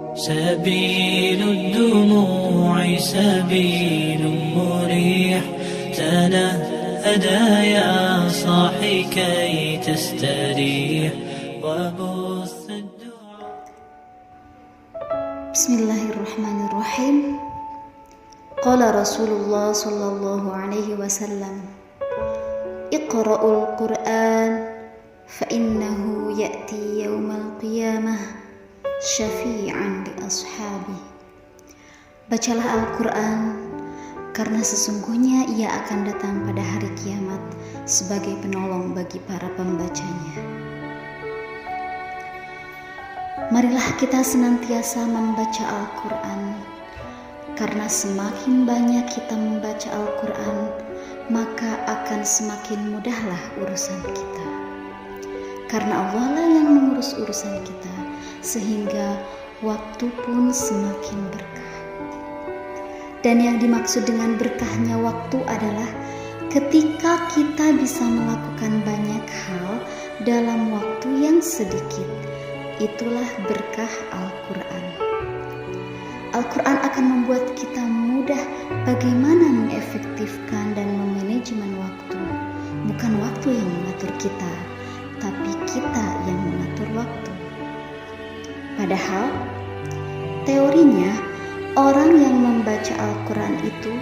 سبيل الدموع سبيل مريح تنهدى يا صاحي كي تستريح وبث الدعاء. بسم الله الرحمن الرحيم. قال رسول الله صلى الله عليه وسلم: اقرأوا القرآن فإنه يأتي يوم القيامة syafi'an li ashabi. Bacalah Al-Quran, karena sesungguhnya ia akan datang pada hari kiamat sebagai penolong bagi para pembacanya. Marilah kita senantiasa membaca Al-Quran, karena semakin banyak kita membaca Al-Quran, maka akan semakin mudahlah urusan kita. Karena Allah lah yang mengurus urusan kita, sehingga waktu pun semakin berkah. Dan yang dimaksud dengan berkahnya waktu adalah ketika kita bisa melakukan banyak hal dalam waktu yang sedikit. Itulah berkah Al-Quran. Al-Quran akan membuat kita mudah bagaimana mengefektifkan dan memanajemen waktu. Bukan waktu yang mengatur kita, tapi kita yang mengatur waktu. Padahal, teorinya, orang yang membaca Al-Quran itu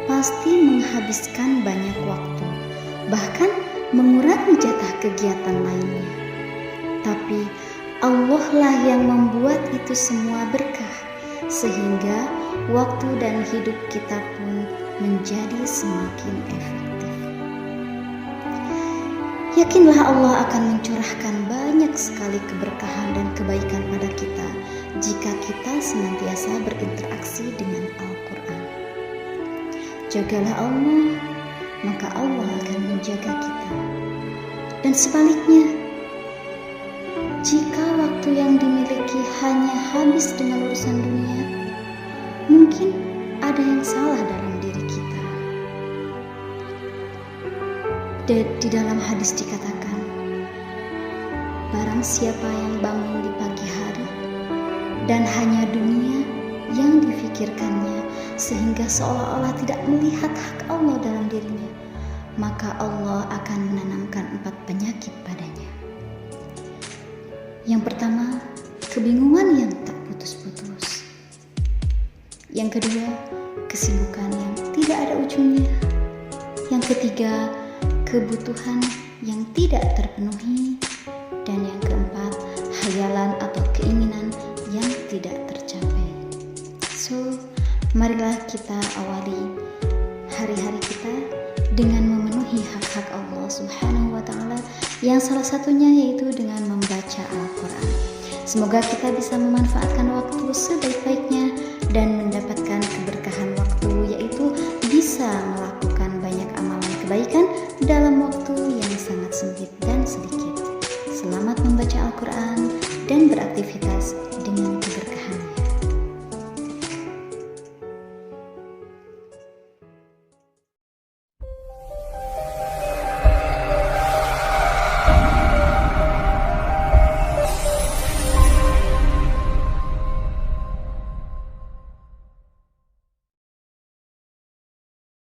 pasti menghabiskan banyak waktu, bahkan mengurangi jatah kegiatan lainnya. Tapi Allah lah yang membuat itu semua berkah, sehingga waktu dan hidup kita pun menjadi semakin efektif. Yakinlah Allah akan mencurahkan banyak sekali keberkahan dan kebaikan pada kita jika kita senantiasa berinteraksi dengan Al-Quran. Jagalah Allah, maka Allah akan menjaga kita. Dan sebaliknya, jika waktu yang dimiliki hanya habis dengan urusan dunia, mungkin ada yang salah dalam diri kita. Di dalam hadis dikatakan, barang siapa yang bangun di pagi hari dan hanya dunia yang difikirkannya sehingga seolah-olah tidak melihat hak Allah dalam dirinya, maka Allah akan menanamkan 4 penyakit padanya. Yang pertama, kebingungan yang tak putus-putus. Yang kedua, kesibukan yang tidak ada ujungnya. Yang ketiga, kebutuhan yang tidak terpenuhi. Dan yang keempat, hayalan atau keinginan yang tidak tercapai. So, marilah kita awali hari-hari kita dengan memenuhi hak-hak Allah Subhanahu wa Ta'ala, yang salah satunya yaitu dengan membaca Al-Quran. Semoga kita bisa memanfaatkan waktu sebaik-baiknya